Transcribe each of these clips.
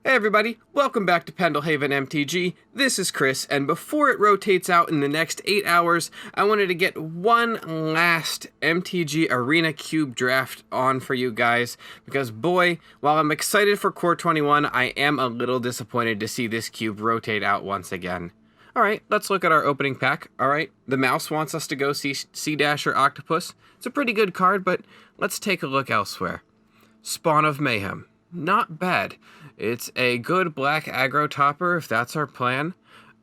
Hey everybody, welcome back to Pendlehaven MTG. This is Chris, and before it rotates out in the next 8 hours, I wanted to get one last MTG Arena Cube draft on for you guys, because boy, while I'm excited for Core 21, I am a little disappointed to see this cube rotate out once again. Alright, let's look at our opening pack. Alright, the mouse wants us to go Sea Dasher Octopus. It's a pretty good card, but let's take a look elsewhere. Spawn of Mayhem. Not bad. It's a good black aggro topper if that's our plan.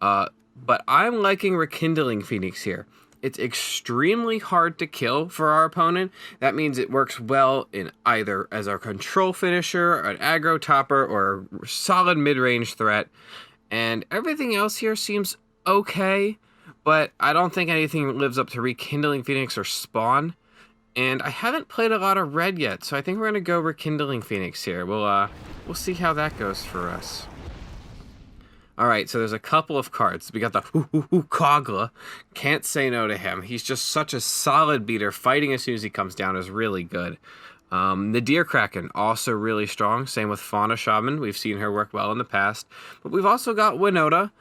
But I'm liking Rekindling Phoenix here. It's extremely hard to kill for our opponent. That means it works well in either as our control finisher, an aggro topper, or a solid mid-range threat. And everything else here seems okay, but I don't think anything lives up to Rekindling Phoenix or Spawn. And I haven't played a lot of red yet, so I think we're going to go Rekindling Phoenix here. We'll see how that goes for us. Alright, so there's a couple of cards. We got the Kogla. Can't say no to him. He's just such a solid beater. Fighting as soon as he comes down is really good. The Deer Kraken, also really strong. Same with Fauna Shaman. We've seen her work well in the past. But we've also got Winota.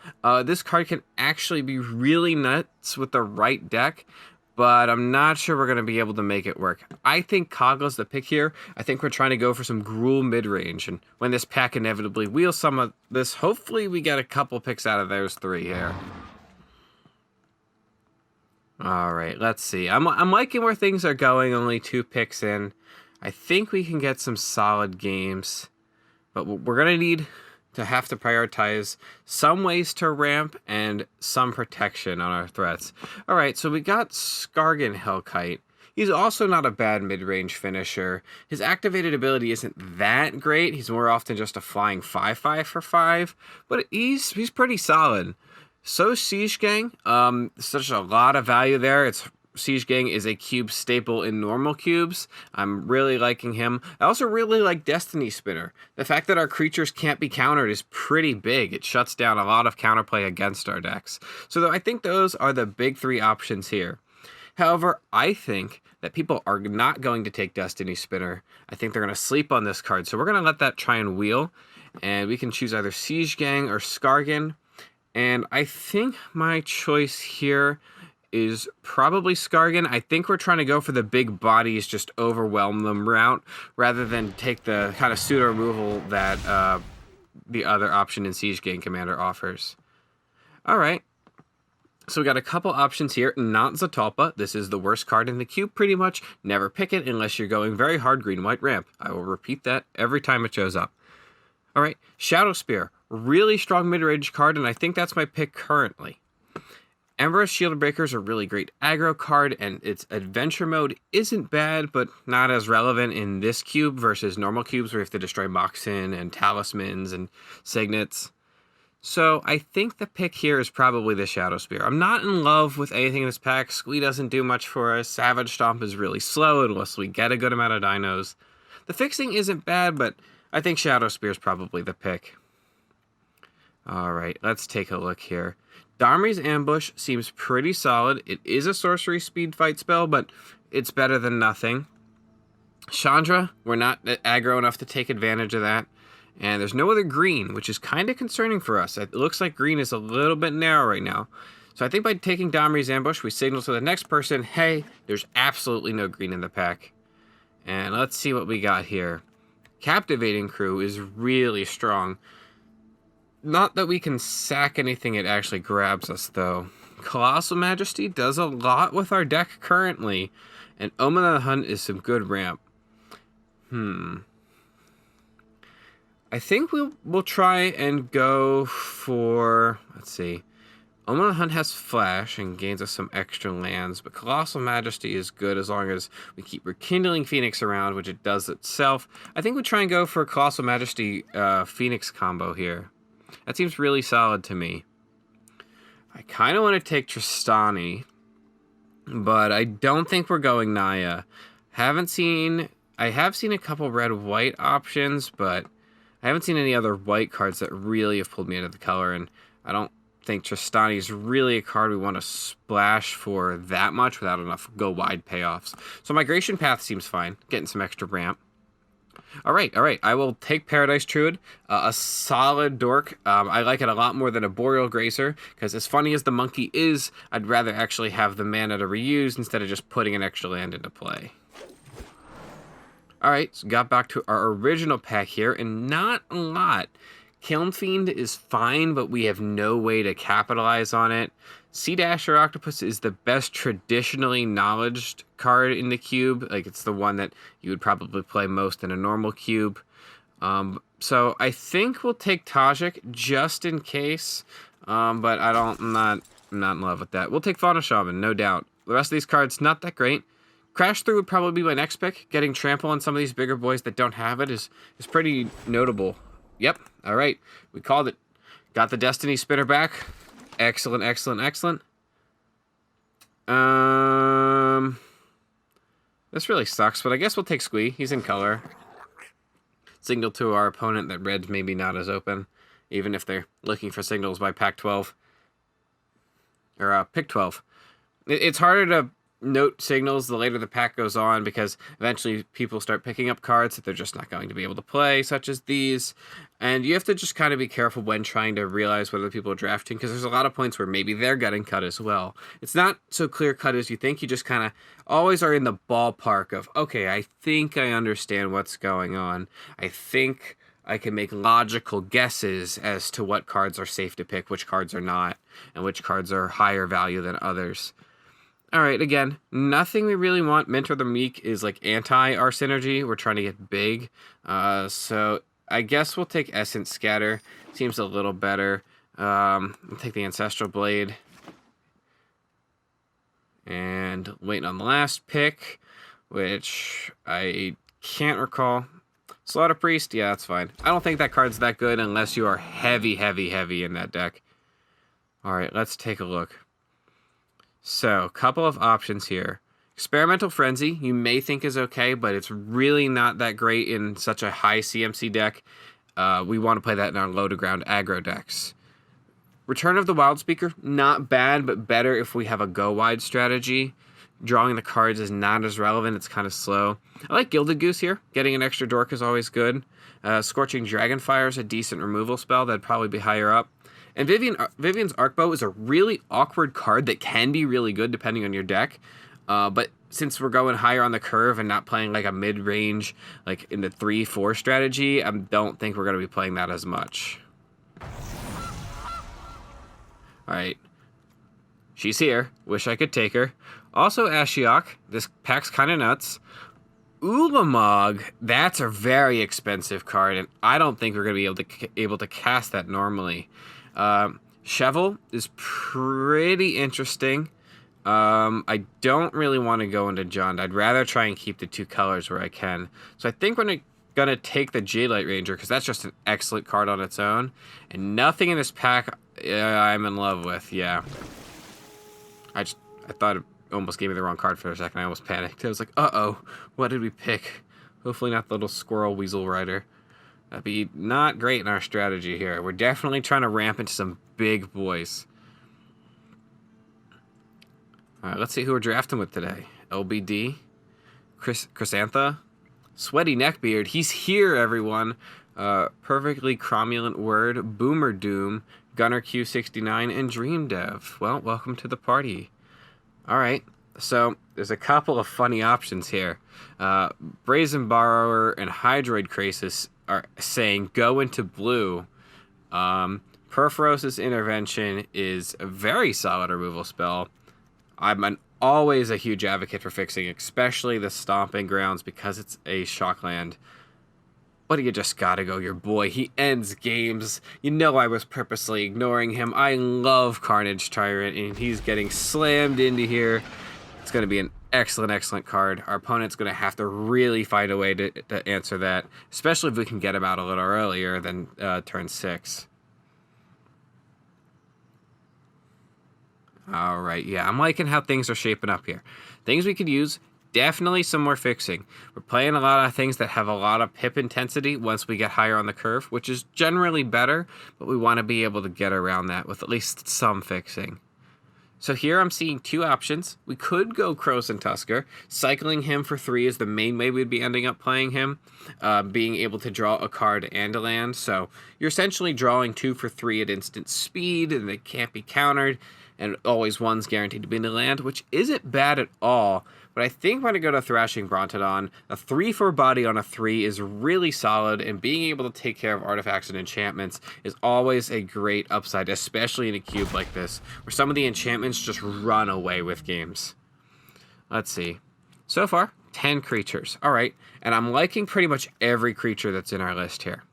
This card can actually be really nuts with the right deck, but I'm not sure we're going to be able to make it work. I think Kogla's the pick here. I think we're trying to go for some Gruul mid-range, and when this pack inevitably wheels some of this, hopefully we get a couple picks out of those three here. Alright, let's see. I'm liking where things are going, only 2 picks in. I think we can get some solid games, but we're going to need to have to prioritize some ways to ramp and some protection on our threats. Alright, so we got Skargan Hellkite. He's also not a bad mid-range finisher. His activated ability isn't that great. He's more often just a flying 5/5 for 5, but he's pretty solid. So Siege Gang, such a lot of value there. Siege Gang is a cube staple in normal cubes. I'm really liking him. I also really like Destiny Spinner. The fact that our creatures can't be countered is pretty big. It shuts down a lot of counterplay against our decks. So I think those are the big 3 options here. However, I think that people are not going to take Destiny Spinner. I think they're going to sleep on this card. So we're going to let that try and wheel. And we can choose either Siege Gang or Skargan. And I think my choice here is probably Skargan. I think we're trying to go for the big bodies, just overwhelm them route, rather than take the kind of pseudo removal that the other option in Siege Gang Commander offers. Alright, so we got a couple options here. Not Zatalpa. This is the worst card in the cube, pretty much. Never pick it unless you're going very hard green-white ramp. I will repeat that every time it shows up. Alright, Shadow Spear. Really strong mid-range card, and I think that's my pick currently. Ember's Shieldbreaker is a really great aggro card, and its adventure mode isn't bad, but not as relevant in this cube versus normal cubes where you have to destroy Moxen and Talismans and Signets. So I think the pick here is probably the Shadow Spear. I'm not in love with anything in this pack. Squee doesn't do much for us. Savage Stomp is really slow unless we get a good amount of dinos. The fixing isn't bad, but I think Shadow Spear is probably the pick. Alright, let's take a look here. Domri's Ambush seems pretty solid. It is a sorcery speed fight spell, but it's better than nothing. Chandra, we're not aggro enough to take advantage of that. And there's no other green, which is kind of concerning for us. It looks like green is a little bit narrow right now. So I think by taking Domri's Ambush, we signal to the next person, hey, there's absolutely no green in the pack. And let's see what we got here. Captivating Crew is really strong. Not that we can sack anything it actually grabs us, though. Colossal Majesty does a lot with our deck currently, and Omen of the Hunt is some good ramp. I think we'll try and go for, let's see. Omen of the Hunt has Flash and gains us some extra lands, but Colossal Majesty is good as long as we keep Rekindling Phoenix around, which it does itself. I think we try and go for a Colossal Majesty Phoenix combo here. That seems really solid to me. I kind of want to take Tristani, but I don't think we're going Naya. I have seen a couple red-white options, but I haven't seen any other white cards that really have pulled me into the color, and I don't think Tristani is really a card we want to splash for that much without enough go-wide payoffs. So Migration Path seems fine, getting some extra ramp. All right. I will take Paradise Druid, a solid dork. I like it a lot more than a Boreal Grazer, because as funny as the monkey is, I'd rather actually have the mana to reuse instead of just putting an extra land into play. All right, so got back to our original pack here, and not a lot. Kiln Fiend is fine, but we have no way to capitalize on it. Sea Dasher Octopus is the best traditionally knowledged card in the cube. Like, it's the one that you would probably play most in a normal cube. So I think we'll take Tajik just in case, but I'm not in love with that. We'll take Fauna Shaman, no doubt. The rest of these cards, not that great. Crash Through would probably be my next pick. Getting Trample on some of these bigger boys that don't have it is pretty notable. Yep, all right, we called it. Got the Destiny Spinner back. Excellent. This really sucks, but I guess we'll take Squee. He's in color. Signal to our opponent that red's maybe not as open, even if they're looking for signals by pack 12. Or pick 12. It's harder to note signals the later the pack goes on, because eventually people start picking up cards that they're just not going to be able to play, such as these. And you have to just kind of be careful when trying to realize whether people are drafting, because there's a lot of points where maybe they're getting cut as well. It's not so clear cut as you think. You just kind of always are in the ballpark of, okay, I think I understand what's going on. I think I can make logical guesses as to what cards are safe to pick, which cards are not, and which cards are higher value than others. All right, again, nothing we really want. Mentor the Meek is like anti our synergy. We're trying to get big. So I guess we'll take Essence Scatter. Seems a little better. We'll take the Ancestral Blade. And waiting on the last pick, which I can't recall. Slaughter Priest, yeah, that's fine. I don't think that card's that good unless you are heavy in that deck. All right, let's take a look. So, a couple of options here. Experimental Frenzy, you may think is okay, but it's really not that great in such a high CMC deck. We want to play that in our low-to-ground aggro decks. Return of the Wildspeaker, not bad, but better if we have a go-wide strategy. Drawing the cards is not as relevant. It's kind of slow. I like Gilded Goose here. Getting an extra dork is always good. Scorching Dragonfire is a decent removal spell. That'd probably be higher up. And Vivian's Arcbow is a really awkward card that can be really good depending on your deck. But since we're going higher on the curve and not playing like a mid-range, like in the 3-4 strategy, I don't think we're going to be playing that as much. All right. She's here. Wish I could take her. Also, Ashiok. This pack's kind of nuts. Ulamog. That's a very expensive card, and I don't think we're going to be able to cast that normally. Cheval is pretty interesting. I don't really want to go into Jund. I'd rather try and keep the two colors where I can. So I think we're going to take the J-Light Ranger, because that's just an excellent card on its own. And nothing in this pack I'm in love with. Yeah. I thought it almost gave me the wrong card for a second. I almost panicked. I was like, uh-oh, what did we pick? Hopefully not the little Squirrel Weasel Rider. That'd be not great in our strategy here. We're definitely trying to ramp into some big boys. All right, let's see who we're drafting with today. LBD, Chrysantha, Sweaty Neckbeard. He's here, everyone. Perfectly Cromulent Word, Boomer Doom, Gunner Q69, and Dream Dev. Well, welcome to the party. All right, so there's a couple of funny options here. Brazen Borrower and Hydroid Krasis are saying go into blue. Perforos's Intervention is a very solid removal spell. I'm always a huge advocate for fixing, especially the Stomping Grounds, because it's a shock land. But you just gotta go your boy. He ends games. You know I was purposely ignoring him. I love Carnage Tyrant, and he's getting slammed into here. It's gonna be an excellent card. Our opponent's going to have to really find a way to answer that, especially if we can get him out a little earlier than turn 6. All right, yeah, I'm liking how things are shaping up here. Things we could use, definitely some more fixing. We're playing a lot of things that have a lot of pip intensity once we get higher on the curve, which is generally better, but we want to be able to get around that with at least some fixing. So here I'm seeing two options. We could go Crows and Tusker. Cycling him for 3 is the main way we'd be ending up playing him. Being able to draw a card and a land. So you're essentially drawing 2 for 3 at instant speed, and they can't be countered. And always 1's guaranteed to be in the land, which isn't bad at all. But I think I'm going to go to Thrashing Brontodon. A 3/4 body on a 3 is really solid, and being able to take care of artifacts and enchantments is always a great upside, especially in a cube like this, where some of the enchantments just run away with games. Let's see. So far, 10 creatures. All right, and I'm liking pretty much every creature that's in our list here.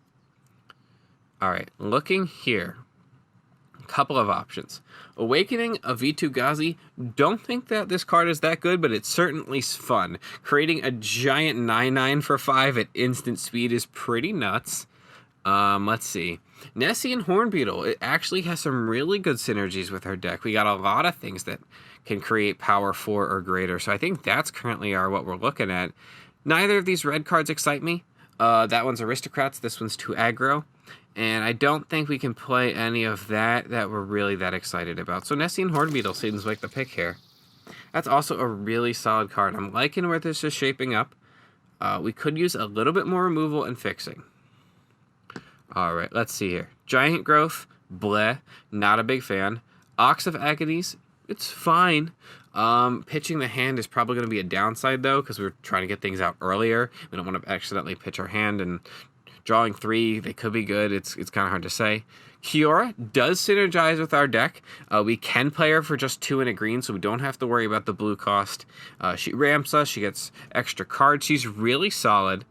All right, looking here. Couple of options. Awakening a Vitu-Ghazi. Don't think that this card is that good, but it's certainly fun. Creating a giant 9/9 for 5 at instant speed is pretty nuts. Let's see. Nessian Hornbeetle. It actually has some really good synergies with our deck. We got a lot of things that can create power 4 or greater, so I think that's currently what we're looking at. Neither of these red cards excite me. That one's Aristocrats. This one's too aggro. And I don't think we can play any of that we're really that excited about. So Nessian Hornbeetle seems like the pick here. That's also a really solid card. I'm liking where this is shaping up. We could use a little bit more removal and fixing. All right, let's see here. Giant Growth, bleh, not a big fan. Ox of Agonies, it's fine. Pitching the hand is probably going to be a downside, though, because we're trying to get things out earlier. We don't want to accidentally pitch our hand, and drawing 3, they could be good. It's kind of hard to say. Kiora does synergize with our deck. We can play her for just 2 and a green, so we don't have to worry about the blue cost. She ramps us. She gets extra cards. She's really solid.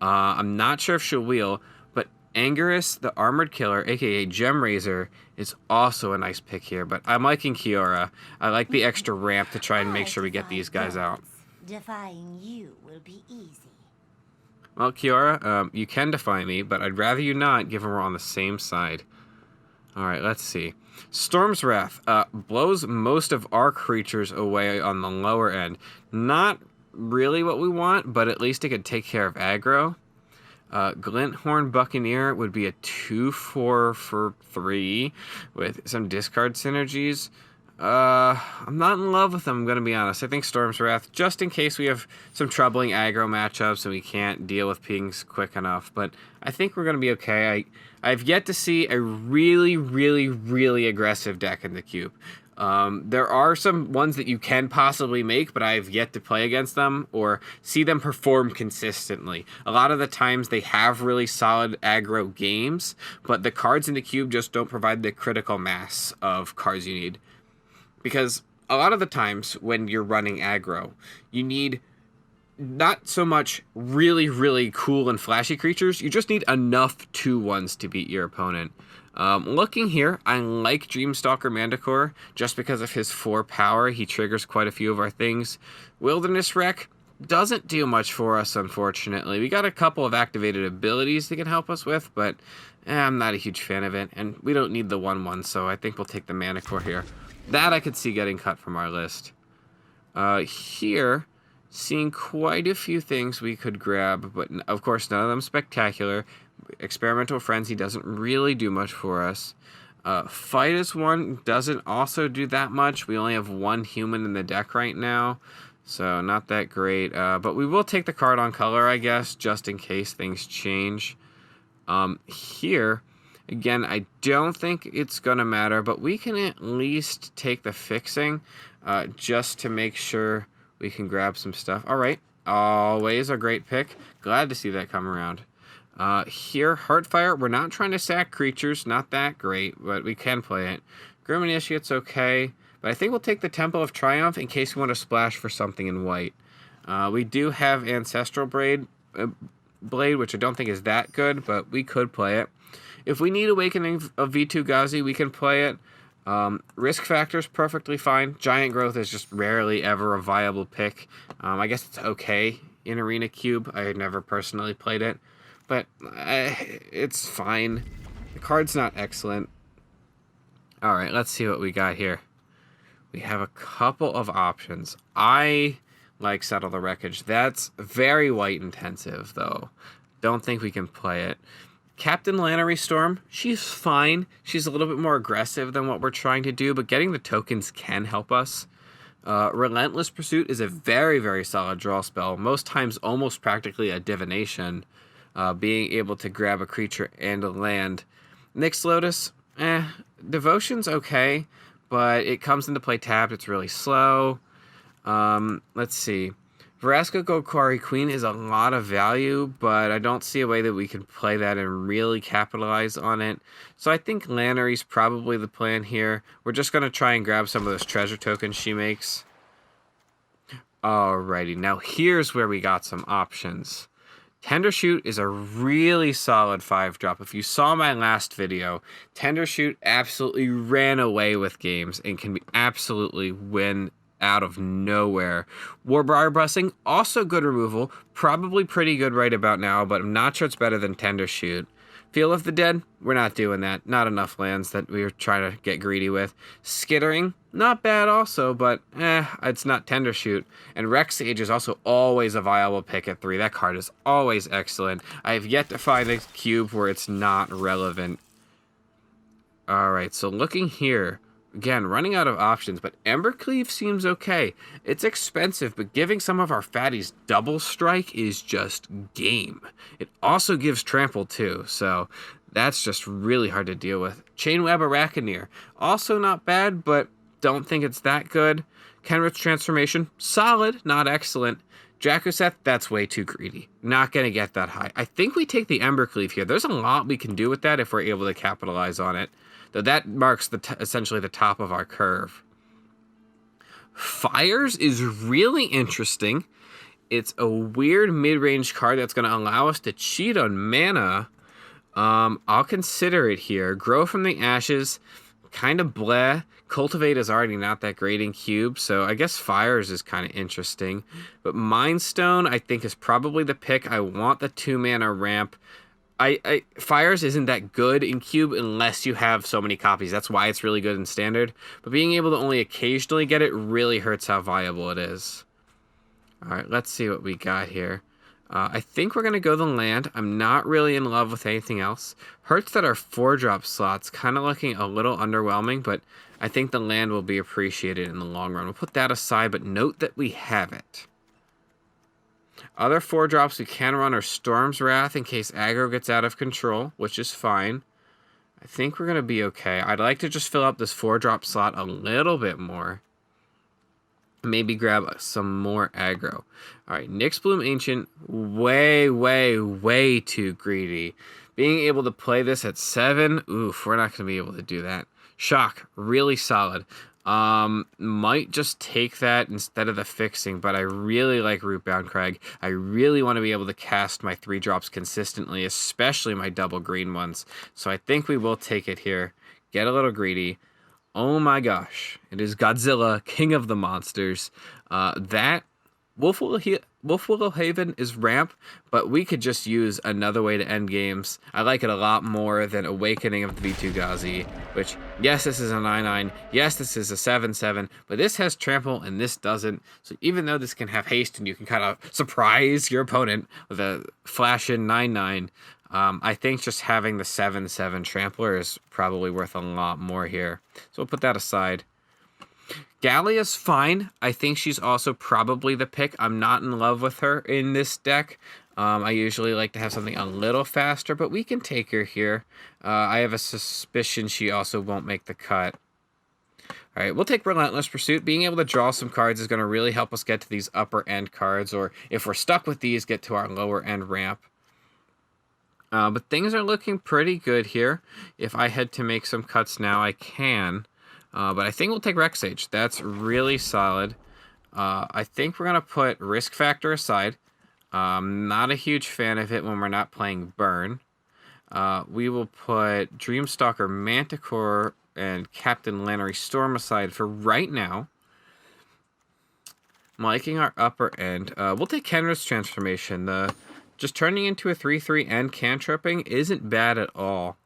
I'm not sure if she'll wheel, but Angerus, the Armored Killer, a.k.a. Gemraiser, is also a nice pick here. But I'm liking Kiora. I like the extra ramp to try and make sure we get these guys out. Defying you will be easy. Well, Kiora, you can defy me, but I'd rather you not, given we're on the same side. All right, let's see. Storm's Wrath blows most of our creatures away on the lower end. Not really what we want, but at least it could take care of aggro. Glinthorn Buccaneer would be a 2/4 for 3 with some discard synergies. I'm not in love with them, I'm going to be honest. I think Storm's Wrath, just in case we have some troubling aggro matchups and we can't deal with pings quick enough. But I think we're going to be okay. I've yet to see a really, really, really aggressive deck in the cube. There are some ones that you can possibly make, but I've yet to play against them or see them perform consistently. A lot of the times they have really solid aggro games, but the cards in the cube just don't provide the critical mass of cards you need. Because a lot of the times when you're running aggro, you need not so much really, really cool and flashy creatures. You just need enough 2/1s to beat your opponent. Looking here, I like Dreamstalker Manticore just because of his 4 power. He triggers quite a few of our things. Wilderness Wreck doesn't do much for us, unfortunately. We got a couple of activated abilities they can help us with, but I'm not a huge fan of it. And we don't need the 1/1, so I think we'll take the Manticore here. That I could see getting cut from our list. Here, seeing quite a few things we could grab, but of course none of them spectacular. Experimental Frenzy doesn't really do much for us. Fight as one doesn't also do that much. We only have 1 human in the deck right now, so not that great. But we will take the card on color, I guess, just in case things change. Here, again, I don't think it's going to matter, but we can at least take the fixing just to make sure we can grab some stuff. All right, always a great pick. Glad to see that come around. Here, Heartfire, we're not trying to sack creatures, not that great, but we can play it. Grim Initiate's okay, but I think we'll take the Temple of Triumph in case we want to splash for something in white. We do have Ancestral Blade, which I don't think is that good, but we could play it. If we need Awakening of Vitu-Ghazi, we can play it. Risk Factor's perfectly fine. Giant Growth is just rarely ever a viable pick. I guess it's okay in Arena Cube. I had never personally played it, but it's fine. The card's not excellent. All right, let's see what we got here. We have a couple of options. I like Settle the Wreckage. That's very white intensive, though. Don't think we can play it. Captain Lannery Storm, she's fine. She's a little bit more aggressive than what we're trying to do, but getting the tokens can help us. Relentless Pursuit is a very, very solid draw spell. Most times almost practically a divination. Being able to grab a creature and a land. Nyx Lotus, Devotion's okay, but it comes into play tapped. It's really slow. Let's see. Vraska Golgari Queen is a lot of value, but I don't see a way that we can play that and really capitalize on it. So I think Lannery's probably the plan here. We're just going to try and grab some of those treasure tokens she makes. Alrighty, now here's where we got some options. Tendershoot is a really solid 5-drop. If you saw my last video, Tendershoot absolutely ran away with games and can be absolutely win out of nowhere. Warbriar Blessing, also good removal. Probably pretty good right about now, but I'm not sure it's better than Tendershoot. Feel of the Dead, we're not doing that. Not enough lands that we were trying to get greedy with. Skittering, not bad also, but it's not Tendershoot. And Rex Age is also always a viable pick at 3. That card is always excellent. I have yet to find a cube where it's not relevant. Alright, so looking here, again, running out of options, but Embercleave seems okay. It's expensive, but giving some of our fatties double strike is just game. It also gives trample too, so that's just really hard to deal with. Chainweb Arachneer, also not bad, but don't think it's that good. Kenrith's Transformation, solid, not excellent. Drakuseth, that's way too greedy. Not going to get that high. I think we take the Embercleave here. There's a lot we can do with that if we're able to capitalize on it. Though that marks essentially the top of our curve. Fires is really interesting. It's a weird mid-range card that's going to allow us to cheat on mana. I'll consider it here. Grow from the Ashes, kind of bleh. Cultivate is already not that great in cube, so I guess Fires is kind of interesting. But Mindstone, I think, is probably the pick. I want the 2-mana ramp. Fires isn't that good in cube unless you have so many copies. That's why it's really good in standard. But being able to only occasionally get it really hurts how viable it is. Alright, let's see what we got here. I think we're going to go the land. I'm not really in love with anything else. Hurts that our 4-drop slot's kind of looking a little underwhelming, but I think the land will be appreciated in the long run. We'll put that aside, but note that we have it. Other 4-drops we can run are Storm's Wrath in case aggro gets out of control, which is fine. I think we're going to be okay. I'd like to just fill up this 4-drop slot a little bit more. Maybe grab some more aggro. Alright, Nyxbloom Ancient, way, way, way too greedy. Being able to play this at 7, oof, we're not going to be able to do that. Shock, really solid. Might just take that instead of the fixing, but I really like Rootbound Crag. I really want to be able to cast my 3-drops consistently, especially my double green ones. So I think we will take it here. Get a little greedy. Oh my gosh. It is Godzilla, King of the Monsters. That Wolfwillow Haven is ramp, but we could just use another way to end games. I like it a lot more than Awakening of the V2 which, yes, this is a 9/9, yes, this is a 7/7, but this has trample and this doesn't. So even though this can have haste and you can kind of surprise your opponent with a flash in 9/9, I think just having the 7/7 trampler is probably worth a lot more here. So we'll put that aside. Gallia's fine. I think she's also probably the pick. I'm not in love with her in this deck. I usually like to have something a little faster, but we can take her here. I have a suspicion she also won't make the cut. Alright, we'll take Relentless Pursuit. Being able to draw some cards is going to really help us get to these upper end cards, or if we're stuck with these, get to our lower end ramp. But things are looking pretty good here. If I had to make some cuts now, I can. But I think we'll take Rex Age. That's really solid. I think we're going to put Risk Factor aside. Not a huge fan of it when we're not playing Burn. We will put Dreamstalker, Manticore, and Captain Lannery Storm aside for right now. I'm liking our upper end. We'll take Kenrith's Transformation. Just turning into a 3/3 and cantripping isn't bad at all.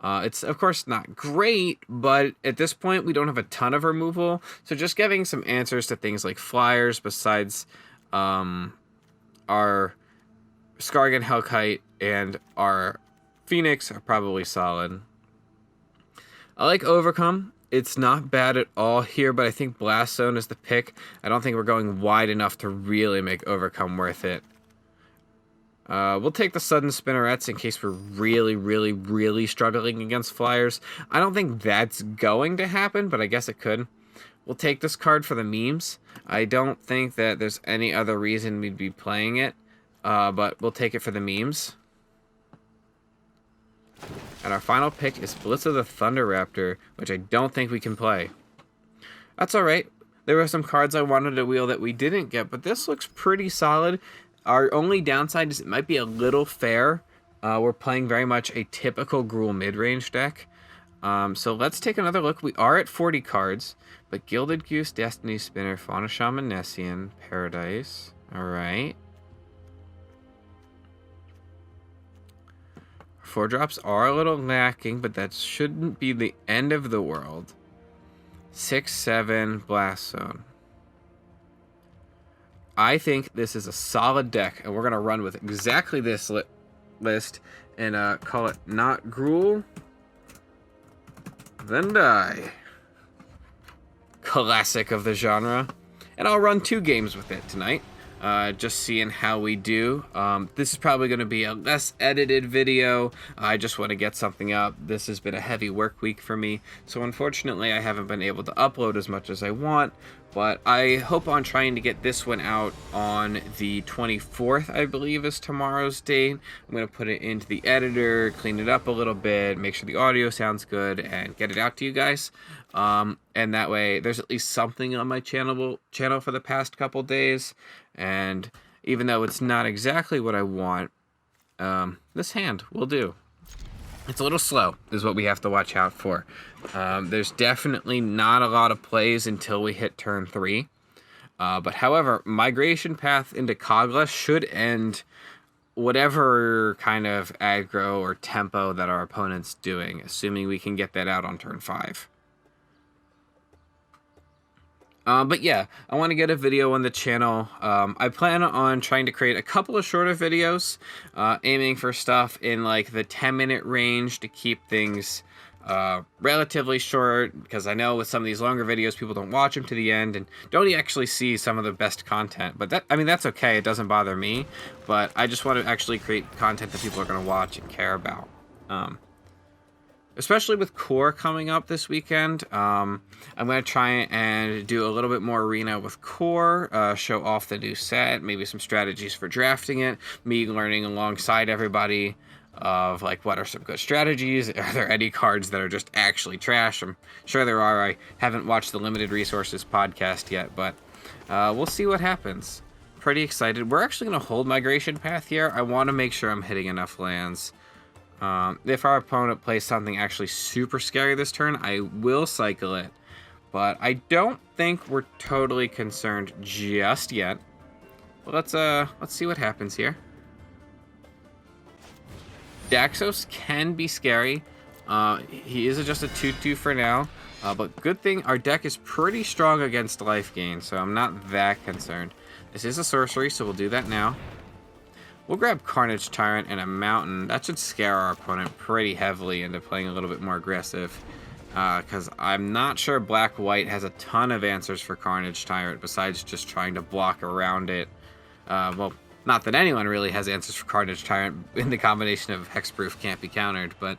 It's, of course, not great, but at this point, we don't have a ton of removal. So just giving some answers to things like flyers besides our Skargan Hellkite and our Phoenix are probably solid. I like Overcome. It's not bad at all here, but I think Blast Zone is the pick. I don't think we're going wide enough to really make Overcome worth it. We'll take the Sudden Spinnerets in case we're really struggling against Flyers. I don't think that's going to happen, but I guess it could. We'll take this card for the memes. I don't think that there's any other reason we'd be playing it, but we'll take it for the memes. And our final pick is Blitz of the Thunder Raptor, which I don't think we can play. That's alright. There were some cards I wanted to wheel that we didn't get, but this looks pretty solid. Our only downside is it might be a little fair. We're playing very much a typical Gruul mid-range deck. So let's take another look. We are at 40 cards, but Gilded Goose, Destiny Spinner, Fauna Shaman, Nessian, Paradise. Alright. 4-drops are a little lacking, but that shouldn't be the end of the world. 6/7 Blast Zone. I think this is a solid deck, and we're going to run with exactly this list and call it Not Gruul, Then Die. Classic of the genre. And I'll run 2 games with it tonight. Just seeing how we do. This is probably going to be a less edited video. I just want to get something up. This has been a heavy work week for me, so unfortunately I haven't been able to upload as much as I want, but I hope on trying to get this one out on the 24th, I believe is tomorrow's date. I'm going to put it into the editor, clean it up a little bit, make sure the audio sounds good, and get it out to you guys. And that way there's at least something on my channel for the past couple days. And even though it's not exactly what I want, this hand will do. It's a little slow is what we have to watch out for. There's definitely not a lot of plays until we hit turn 3. But however, Migration Path into Kogla should end whatever kind of aggro or tempo that our opponent's doing, assuming we can get that out on turn 5. But yeah, I want to get a video on the channel. I plan on trying to create a couple of shorter videos, aiming for stuff in like the 10-minute range to keep things relatively short, because I know with some of these longer videos, people don't watch them to the end and don't actually see some of the best content. But that's okay. It doesn't bother me, but I just want to actually create content that people are going to watch and care about. Especially with Core coming up this weekend, I'm going to try and do a little bit more arena with Core, show off the new set, maybe some strategies for drafting it, me learning alongside everybody of like what are some good strategies, are there any cards that are just actually trash? I'm sure there are. I haven't watched the Limited Resources podcast yet, but we'll see what happens. Pretty excited. We're actually going to hold Migration Path here. I want to make sure I'm hitting enough lands. If our opponent plays something actually super scary this turn, I will cycle it. But I don't think we're totally concerned just yet. Well, let's see what happens here. Daxos can be scary. He is just a 2/2 for now. But good thing our deck is pretty strong against life gain, so I'm not that concerned. This is a sorcery, so we'll do that now. We'll grab Carnage Tyrant and a Mountain. That should scare our opponent pretty heavily into playing a little bit more aggressive. Because I'm not sure Black-White has a ton of answers for Carnage Tyrant besides just trying to block around it. Well, not that anyone really has answers for Carnage Tyrant in the combination of Hexproof can't be countered, but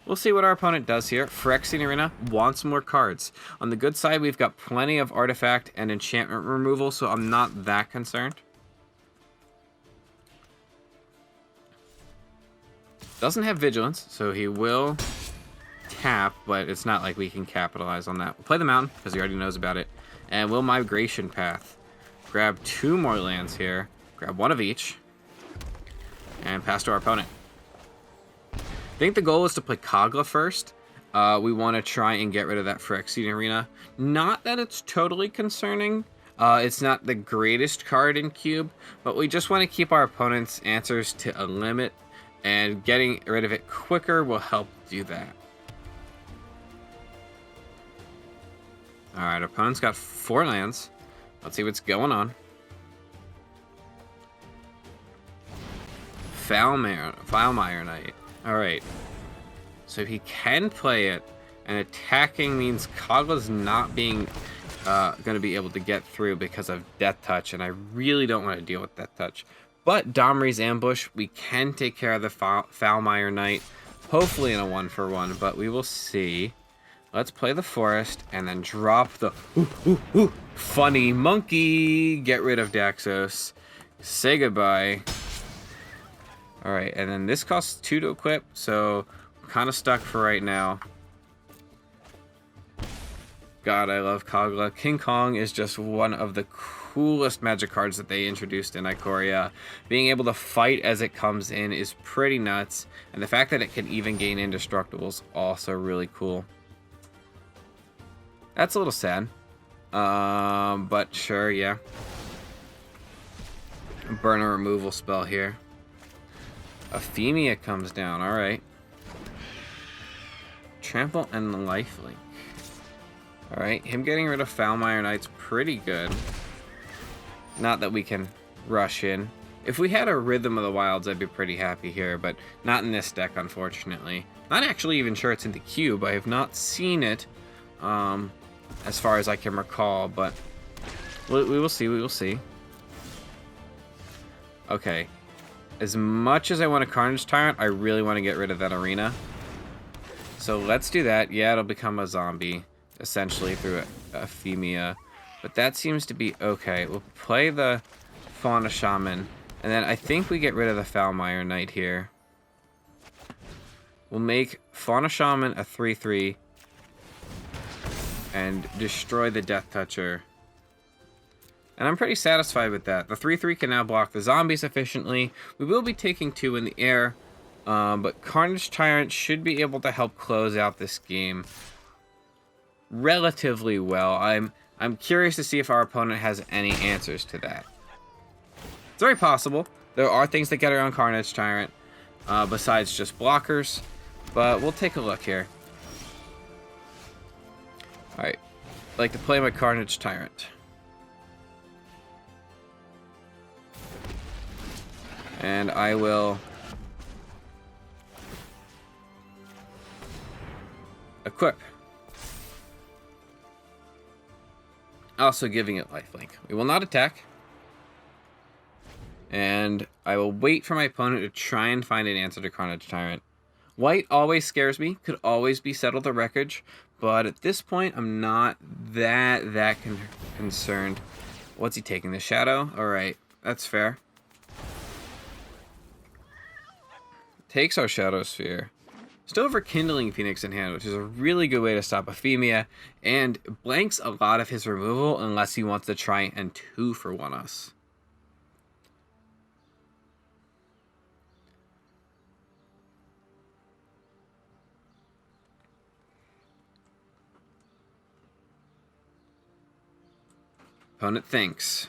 we'll see what our opponent does here. Phyrexian Arena wants more cards. On the good side, we've got plenty of artifact and enchantment removal, so I'm not that concerned. Doesn't have Vigilance, so he will tap, but it's not like we can capitalize on that. We'll play the Mountain, because he already knows about it. And we'll Migration Path. Grab 2 more lands here. Grab 1 of each. And pass to our opponent. I think the goal is to play Kogla first. We want to try and get rid of that Phyrexian Arena. Not that it's totally concerning. It's not the greatest card in Cube, but we just want to keep our opponent's answers to a limit. And getting rid of it quicker will help do that. Alright, our opponent's got 4 lands. Let's see what's going on. Foulmire Knight. Alright. So he can play it, and attacking means Kagla's not being going to be able to get through because of Death Touch, and I really don't want to deal with Death Touch. But Domri's Ambush, we can take care of the Foulmire Knight, hopefully in a 1-for-1, but we will see. Let's play the Forest, and then drop the funny monkey. Get rid of Daxos. Say goodbye. Alright, and then this costs 2 to equip, so I'm kind of stuck for right now. God, I love Kagla. King Kong is just one of the coolest magic cards that they introduced in Ikoria. Being able to fight as it comes in is pretty nuts, and the fact that it can even gain indestructible is also really cool. That's a little sad. But sure, yeah. Burn a removal spell here. Euphemia comes down, alright. Trample and Lifelink. Alright, him getting rid of Foulmire Knight's pretty good. Not that we can rush in. If we had a Rhythm of the Wilds, I'd be pretty happy here, but not in this deck, unfortunately. Not actually even sure it's in the cube. I have not seen it, as far as I can recall, but we will see, we will see. Okay. As much as I want a Carnage Tyrant, I really want to get rid of that arena. So let's do that. Yeah, it'll become a zombie, essentially, through Euphemia. But that seems to be okay. We'll play the Fauna Shaman, and then I think we get rid of the Foulmire Knight here. We'll make Fauna Shaman a 3/3 and destroy the Death Toucher. And I'm pretty satisfied with that. The 3/3 can now block the zombies efficiently. We will be taking 2 in the air, but Carnage Tyrant should be able to help close out this game relatively well. I'm curious to see if our opponent has any answers to that. It's very possible. There are things that get around Carnage Tyrant, besides just blockers, but we'll take a look here. Alright, I'd like to play my Carnage Tyrant. And I will equip. Also giving it lifelink. We will not attack. And I will wait for my opponent to try and find an answer to Carnage Tyrant. White always scares me. Could always be Settle the Wreckage. But at this point, I'm not that concerned. What's he taking? The Shadow? Alright, that's fair. Takes our Shadow Sphere. Still have Rekindling Phoenix in hand, which is a really good way to stop Euphemia, and blanks a lot of his removal unless he wants to try and 2-for-1 us. Opponent thinks.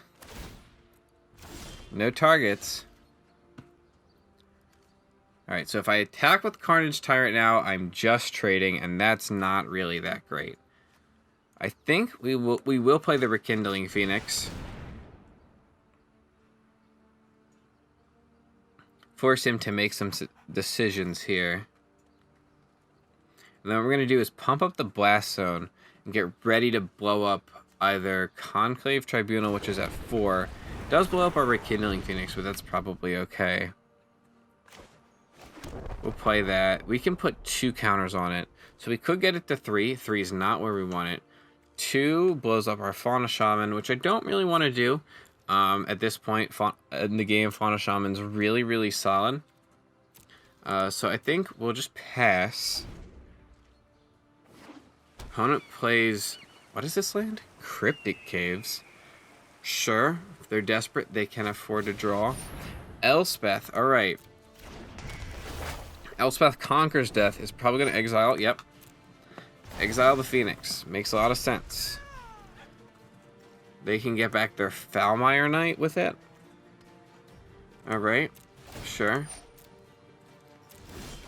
No targets. Alright, so if I attack with Carnage Tyrant now, I'm just trading, and that's not really that great. I think we will play the Rekindling Phoenix. Force him to make some decisions here. And then what we're going to do is pump up the Blast Zone and get ready to blow up either Conclave Tribunal, which is at 4. It does blow up our Rekindling Phoenix, but that's probably okay. We'll play that. We can put 2 counters on it. So we could get it to 3. 3 is not where we want it. 2 blows up our Fauna Shaman, which I don't really want to do. At this point in the game, Fauna Shaman's really, really solid. So I think we'll just pass. Opponent plays... What is this land? Cryptic Caves. Sure. If they're desperate, they can afford to draw. Elspeth. Alright. Elspeth conquers death. Is probably going to exile. Yep. Exile the Phoenix. Makes a lot of sense. They can get back their Foulmire Knight with it. Alright. Sure.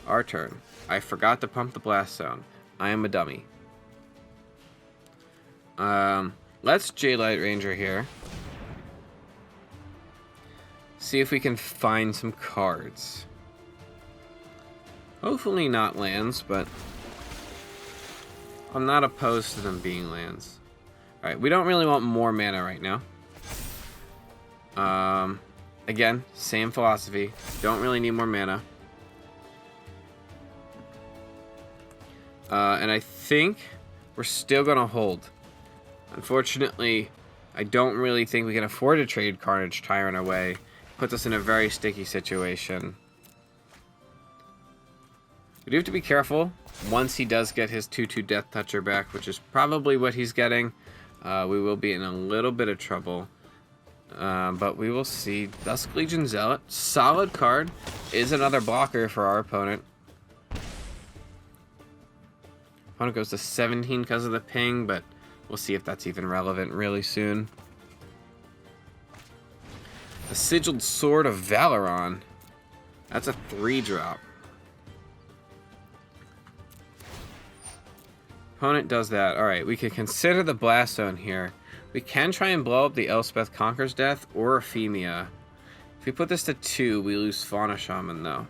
Our turn. I forgot to pump the Blast Zone. I am a dummy. Let's J-Light Ranger here. See if we can find some cards. Hopefully not lands, but I'm not opposed to them being lands. Alright, we don't really want more mana right now. Again, same philosophy. Don't really need more mana. And I think we're still going to hold. Unfortunately, I don't really think we can afford to trade Carnage Tyrant away. Puts us in a very sticky situation. We do have to be careful. Once he does get his 2/2 Death Toucher back, which is probably what he's getting, we will be in a little bit of trouble. But we will see. Dusk Legion Zealot, solid card, is another blocker for our opponent. Opponent goes to 17 because of the ping, but we'll see if that's even relevant really soon. The Sigiled Sword of Valeron. That's a 3-drop. Opponent does that. Alright, we can consider the Blast Zone here. We can try and blow up the Elspeth Conqueror's Death or Ephemia. If we put this to 2, we lose Fauna Shaman though.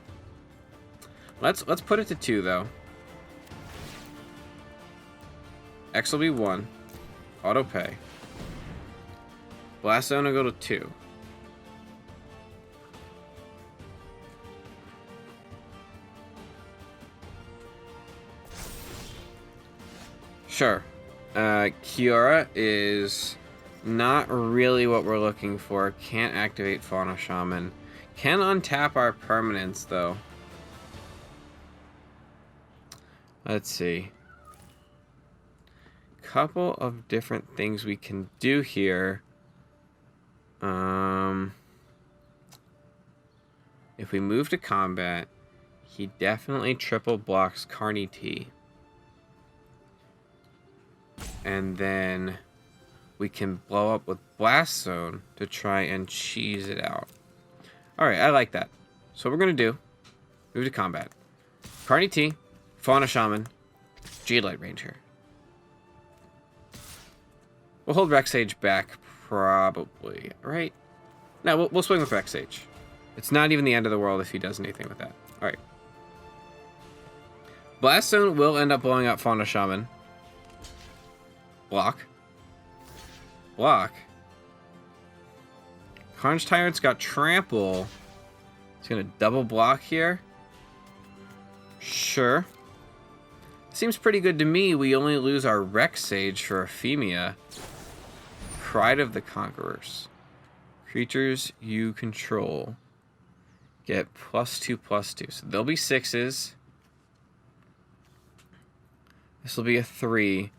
Let's put it to 2 though. X will be 1. Auto pay. Blast Zone will go to 2. Sure. Kiora is not really what we're looking for. Can't activate Fauna Shaman. Can untap our permanents though. Let's see. Couple of different things we can do here. If we move to combat, he definitely triple blocks Carney T. And then we can blow up with Blast Zone to try and cheese it out. Alright, I like that. So what we're going to do, move to combat. Carney T, Fauna Shaman, Jadelight Ranger. We'll hold Rex Sage back, probably, right? No, we'll swing with Rex Sage. It's not even the end of the world if he does anything with that. Alright. Blast Zone will end up blowing up Fauna Shaman. Block. Block. Carnage Tyrant's got Trample. He's going to double block here. Sure. Seems pretty good to me. We only lose our Rex Sage for Ephemia. Pride of the Conquerors. Creatures you control get +2/+2. So they'll be 6s. This will be a 3.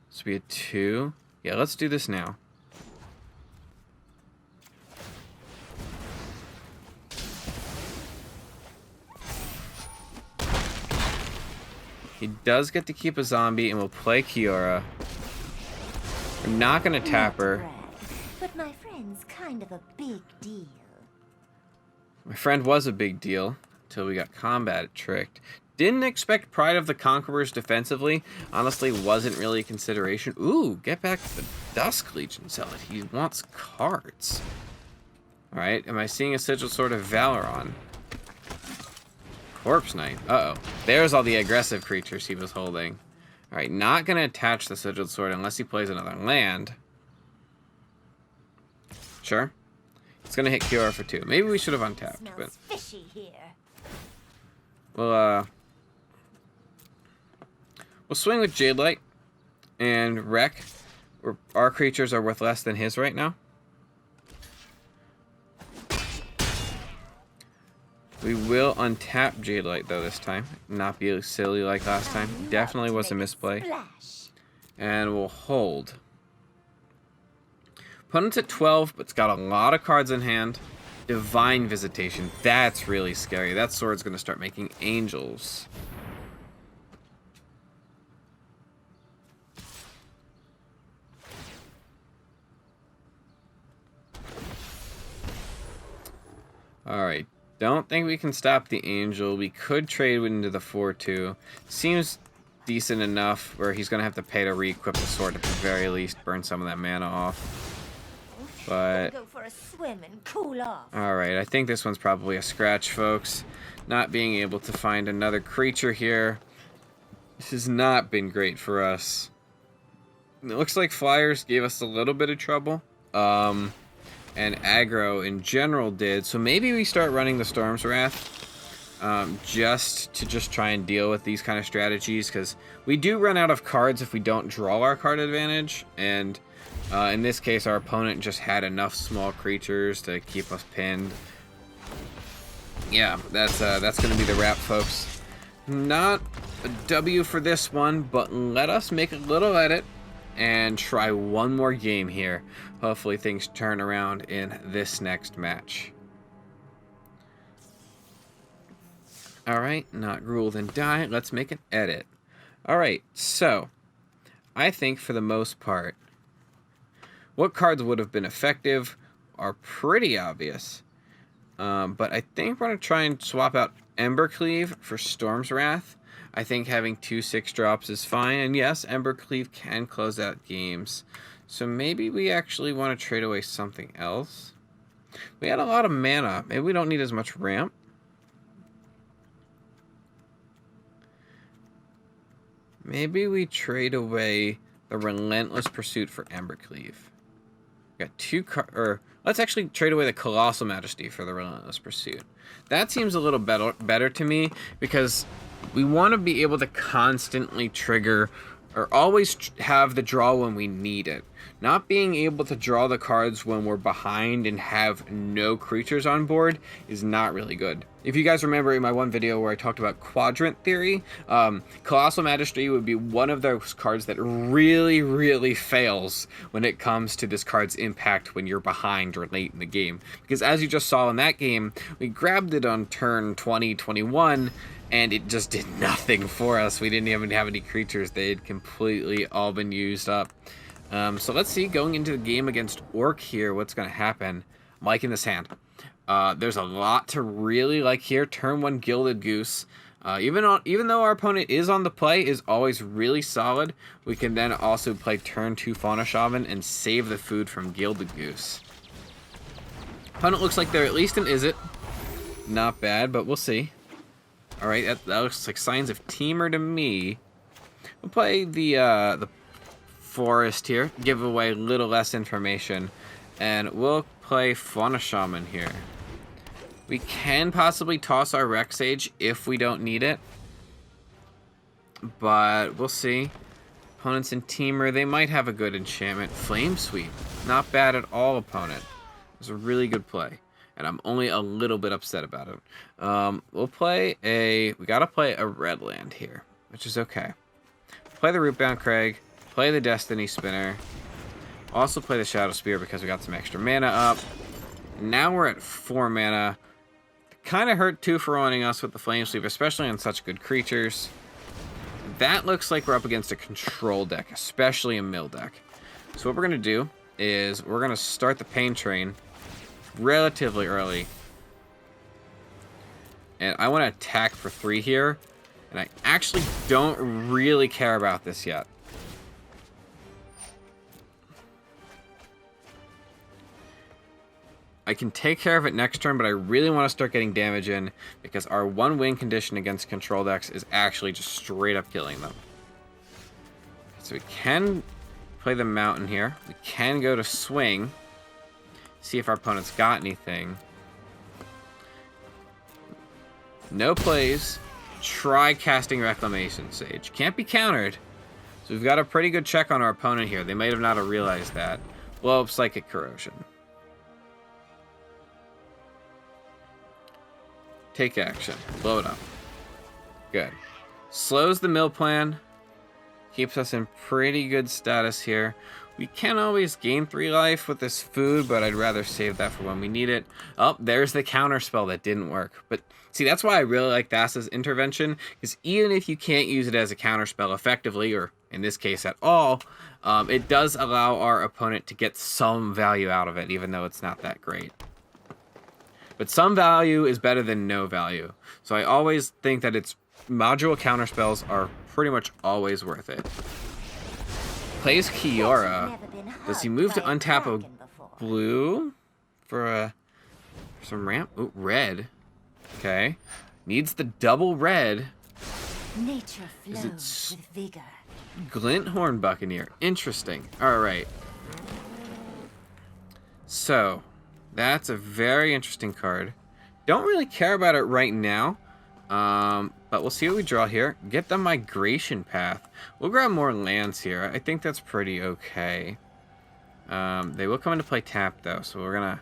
This will be a 2. Yeah, let's do this now. He does get to keep a zombie, and we'll play Kiora. We're not going to tap her. But my friend's kind of a big deal. My friend was a big deal until we got combat tricked. Didn't expect Pride of the Conquerors defensively. Honestly, wasn't really a consideration. Ooh, get back to the Dusk Legion Zealot. He wants cards. Alright, am I seeing a Sigil Sword of Valeron? Corpse Knight. Uh-oh. There's all the aggressive creatures he was holding. Alright, not going to attach the Sigiled Sword unless he plays another land. Sure. It's going to hit Kiora for 2. Maybe we should have untapped. Smells But fishy here. we'll swing with Jadelight and Wreck. Our creatures are worth less than his right now. We will untap Jadelight though this time. Not be silly like last time. Definitely was a misplay. And we'll hold. Opponent's at 12, but it's got a lot of cards in hand. Divine Visitation. That's really scary. That sword's going to start making angels. Alright. Don't think we can stop the angel. We could trade into the 4/2. Seems decent enough where he's going to have to pay to re-equip the sword at the very least. Burn some of that mana off. But Go for for a swim and cool off. Alright, I think this one's probably a scratch, folks. Not being able to find another creature here. This has not been great for us. It looks like flyers gave us a little bit of trouble. And aggro in general did. So maybe we start running the Storm's Wrath. Just to try and deal with these kind of strategies. Because we do run out of cards if we don't draw our card advantage. And in this case, our opponent just had enough small creatures to keep us pinned. Yeah, that's going to be the wrap, folks. Not a W for this one, but let us make a little edit and try one more game here. Hopefully things turn around in this next match. Alright, not Gruul then die. Let's make an edit. Alright, so I think for the most part, what cards would have been effective are pretty obvious. But I think we're going to try and swap out Embercleave for Storm's Wrath. I think having 2 6-drops is fine. And yes, Embercleave can close out games. So maybe we actually want to trade away something else. We had a lot of mana. Maybe we don't need as much ramp. Maybe we trade away the Relentless Pursuit for Embercleave. Got 2 or let's actually trade away the Colossal Majesty for the Relentless Pursuit. That seems a little better to me, because we want to be able to constantly trigger or always have the draw when we need it. Not being able to draw the cards when we're behind and have no creatures on board is not really good. If you guys remember in my one video where I talked about quadrant theory, Colossal Majesty would be one of those cards that really, really fails when it comes to this card's impact when you're behind or late in the game. Because as you just saw in that game, we grabbed it on turn 20, 21, and it just did nothing for us. We didn't even have any creatures. They had completely all been used up. So let's see, going into the game against Orc here, what's going to happen. I'm liking this hand. There's a lot to really like here. Turn 1 Gilded Goose. Even though our opponent is on the play, is always really solid, we can then also play turn 2 Fauna Shaman and save the food from Gilded Goose. Opponent looks like they're at least an Izzet. Not bad, but we'll see. Alright, that looks like signs of Teamer to me. We'll play the Forest here, give away a little less information, and we'll play Fauna Shaman here. We can possibly toss our Rex Sage if we don't need it, but we'll see. Opponents in Teamer, they might have a good enchantment. Flame Sweep, not bad at all, opponent. It was a really good play, and I'm only a little bit upset about it. We'll play we gotta play a red land here, which is okay. Play the Rootbound Crag, play the Destiny Spinner, also play the Shadow Spear because we got some extra mana up. Now we're at 4 mana. Kind of hurt too for owning us with the Flame Sweep, especially on such good creatures. That looks like we're up against a control deck, especially a mill deck. So what we're going to do is we're going to start the Pain Train relatively early. And I want to attack for 3 here. And I actually don't really care about this yet. I can take care of it next turn, but I really want to start getting damage in because our 1-win condition against control decks is actually just straight up killing them. So we can play the Mountain here. We can go to Swing, see if our opponent's got anything. No plays. Try casting Reclamation Sage. Can't be countered. So we've got a pretty good check on our opponent here. They might have not have realized that. Blow up Psychic Corrosion. Take action. Blow it up. Good. Slows the mill plan. Keeps us in pretty good status here. We can always gain 3 life with this food, but I'd rather save that for when we need it. Oh, there's the counter spell that didn't work. But see, that's why I really like Thassa's intervention, because even if you can't use it as a counter spell effectively, or in this case at all, it does allow our opponent to get some value out of it, even though it's not that great. But some value is better than no value. So I always think that its module counterspells are pretty much always worth it. Plays Kiora. Does he move to untap a blue? for some ramp. Ooh, red. Okay. Needs the double red. Nature flows with vigor. Glinthorn Buccaneer. Interesting. Alright. So, that's a very interesting card. Don't really care about it right now. But we'll see what we draw here. Get the Migration Path. We'll grab more lands here. I think that's pretty okay. They will come into play tap, though, so we're gonna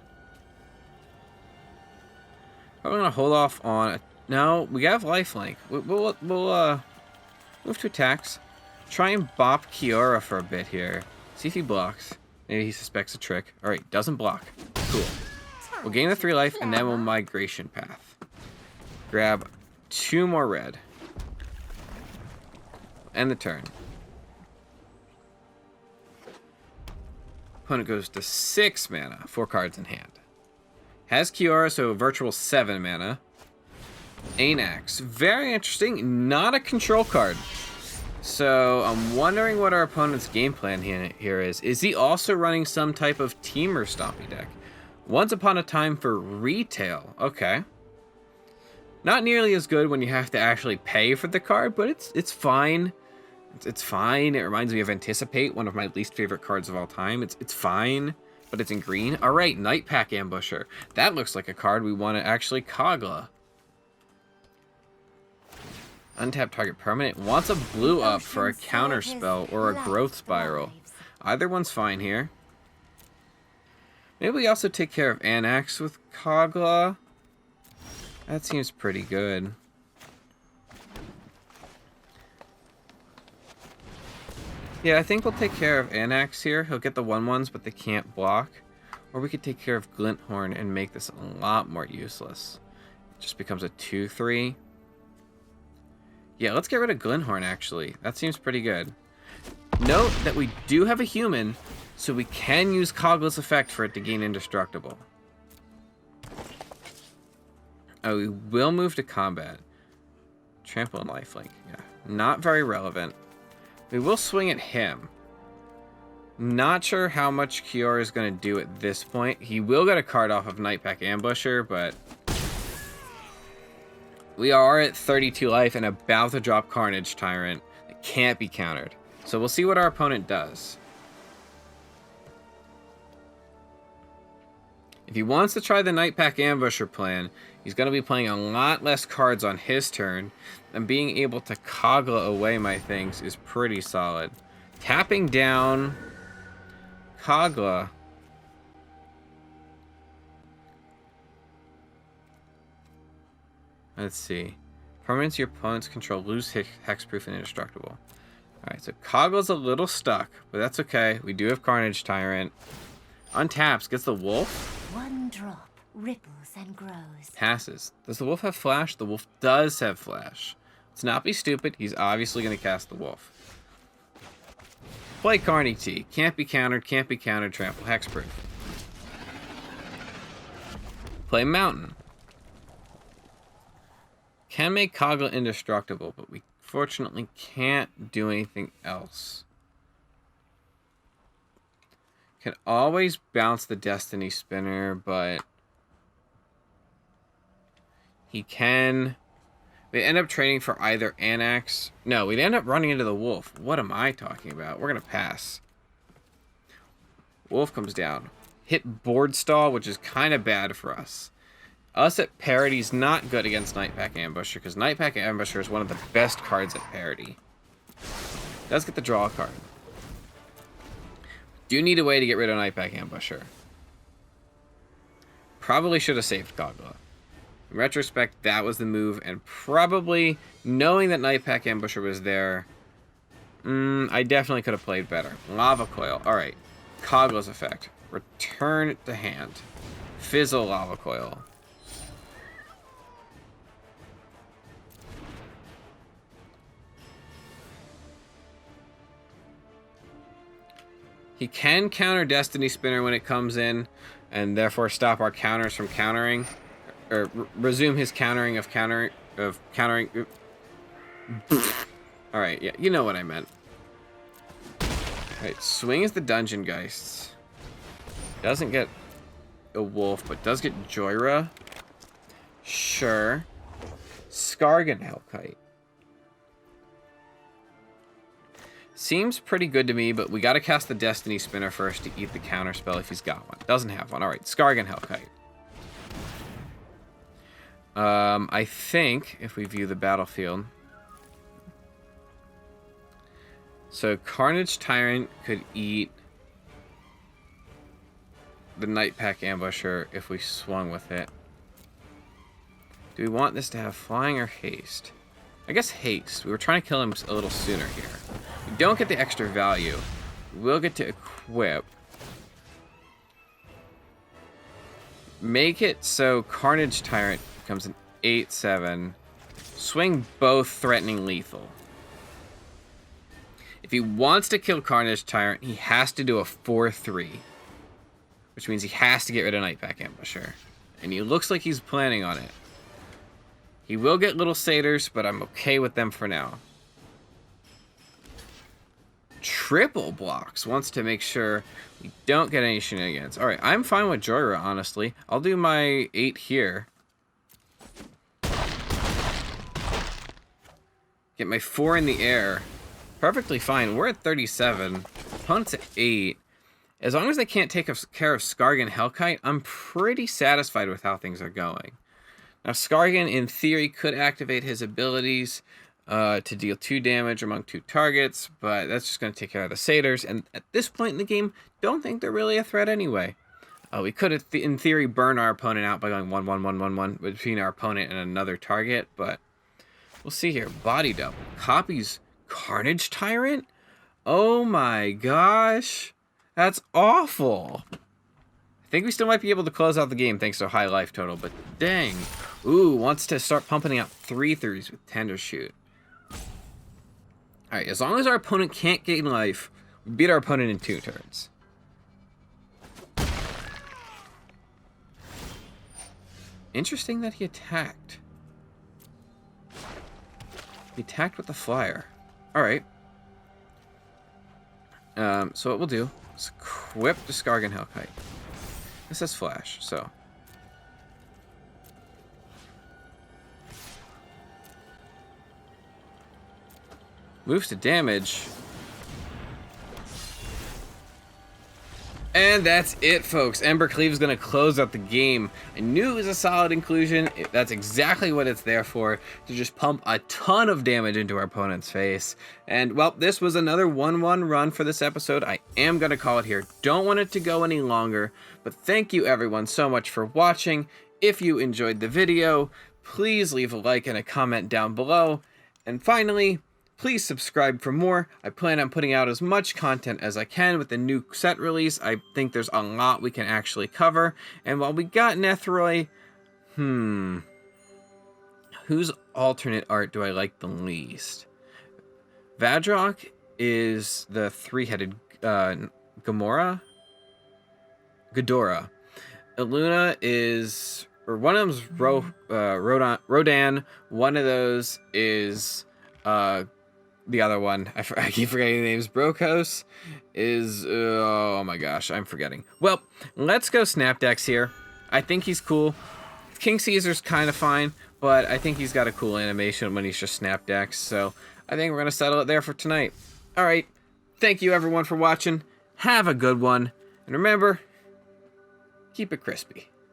hold off on... No, we have lifelink. We'll move to attacks. Try and bop Kiora for a bit here. See if he blocks. Maybe he suspects a trick. Alright, doesn't block. Cool. We'll gain the 3 life, and then we'll Migration Path. Grab 2 more red. End the turn. Opponent goes to 6 mana, 4 cards in hand. Has Kiora, so a virtual 7 mana. Anax, very interesting, not a control card. So I'm wondering what our opponent's game plan here is. Is he also running some type of Teamer Stompy deck? Once upon a time for retail, okay. Not nearly as good when you have to actually pay for the card, but it's fine. It's fine. It reminds me of Anticipate, one of my least favorite cards of all time. It's fine, but it's in green. All right, Nightpack Ambusher. That looks like a card we want to actually Kogla. Untap target permanent. Wants a blue up for a counter spell or a growth spiral. Either one's fine here. Maybe we also take care of Anax with Kogla. That seems pretty good. Yeah, I think we'll take care of Anax here. He'll get the 1/1s, but they can't block. Or we could take care of Glinthorn and make this a lot more useless. It just becomes a 2/3. Yeah, let's get rid of Glinthorn, actually. That seems pretty good. Note that we do have a human, so we can use Kogla's effect for it to gain indestructible. Oh, we will move to combat. Trample and lifelink. Yeah, not very relevant. We will swing at him. Not sure how much Kiora is going to do at this point. He will get a card off of Nightpack Ambusher, but... we are at 32 life and about to drop Carnage Tyrant. It can't be countered. So we'll see what our opponent does. If he wants to try the Nightpack Ambusher plan, he's going to be playing a lot less cards on his turn, and being able to Kogla away my things is pretty solid. Tapping down Kogla. Let's see. Permanents your opponents control lose hexproof and indestructible. Alright, so Kogla's a little stuck, but that's okay. We do have Carnage Tyrant. Untaps, gets the wolf. 1 drop ripples and grows. Passes. Does the wolf have flash? The wolf does have flash. Let's not be stupid. He's obviously going to cast the wolf. Play Carney T. Can't be countered, can't be countered, trample, hexproof. Play Mountain. Can make Kogla indestructible, but we fortunately can't do anything else. Can always bounce the Destiny Spinner, but he can... we end up trading for either Anax. No, we'd end up running into the wolf. What am I talking about? We're going to pass. Wolf comes down. Hit board stall, which is kind of bad for us. Us at parity is not good against Nightpack Ambusher, because Nightpack Ambusher is one of the best cards at parity. Does get the draw card. Do need a way to get rid of Nightpack Ambusher. Probably should have saved Kogla. In retrospect, that was the move, and probably knowing that Nightpack Ambusher was there, I definitely could have played better. Lava Coil. Alright. Kogla's effect. Return to hand. Fizzle Lava Coil. He can counter Destiny Spinner when it comes in, and therefore stop our counters from countering, or resume his countering of countering. All right, yeah, you know what I meant. All right, swing is the Dungeon Geists. Doesn't get a wolf, but does get Joyra. Sure. Skargan Hellkite. Seems pretty good to me, but we gotta cast the Destiny Spinner first to eat the counterspell if he's got one. Doesn't have one. Alright, Skargan Hellkite. I think, if we view the battlefield... So, Carnage Tyrant could eat the Nightpack Ambusher if we swung with it. Do we want this to have flying or haste? I guess haste. We were trying to kill him a little sooner here. We don't get the extra value. We'll get to equip. Make it so Carnage Tyrant becomes an 8/7. Swing both threatening lethal. If he wants to kill Carnage Tyrant, he has to do a 4/3. Which means he has to get rid of Nightpack Ambusher. And he looks like he's planning on it. He will get little satyrs, but I'm okay with them for now. Triple blocks wants to make sure we don't get any shenanigans. Alright, I'm fine with Joyra, honestly. I'll do my 8 here. Get my 4 in the air. Perfectly fine. We're at 37. Opponent's at 8. As long as they can't take care of Skargan Hellkite, I'm pretty satisfied with how things are going. Now, Skargan, in theory, could activate his abilities to deal 2 damage among 2 targets, but that's just going to take care of the satyrs, and at this point in the game, don't think they're really a threat anyway. We could, in theory, burn our opponent out by going 1/1/1/1/1 between our opponent and another target, but we'll see here. Body double. Copies Carnage Tyrant? Oh my gosh. That's awful. I think we still might be able to close out the game thanks to a high life total, but dang. Ooh, wants to start pumping out 3/3s with Tender Shoot. Alright, as long as our opponent can't gain life, we beat our opponent in 2 turns. Interesting that he attacked. He attacked with the flyer. Alright. So what we'll do is equip the Skargan Hellkite. This says flash, so. Moves to damage. And that's it, folks. Embercleave's going to close out the game. I knew it was a solid inclusion. That's exactly what it's there for, to just pump a ton of damage into our opponent's face. And, well, this was another 1-1 run for this episode. I am going to call it here. Don't want it to go any longer, but thank you, everyone, so much for watching. If you enjoyed the video, please leave a like and a comment down below. And finally, please subscribe for more. I plan on putting out as much content as I can with the new set release. I think there's a lot we can actually cover. And while we got Nethroi, whose alternate art do I like the least? Vadrok is the 3-headed Ghidorah. Illuna is, or one of them's Rodan. One of those is the other one, I keep forgetting the names. Brokos is, oh my gosh, I'm forgetting. Well, let's go Snapdex here. I think he's cool. King Caesar's kind of fine, but I think he's got a cool animation when he's just Snapdex, so I think we're going to settle it there for tonight. Alright, thank you everyone for watching. Have a good one, and remember, keep it crispy.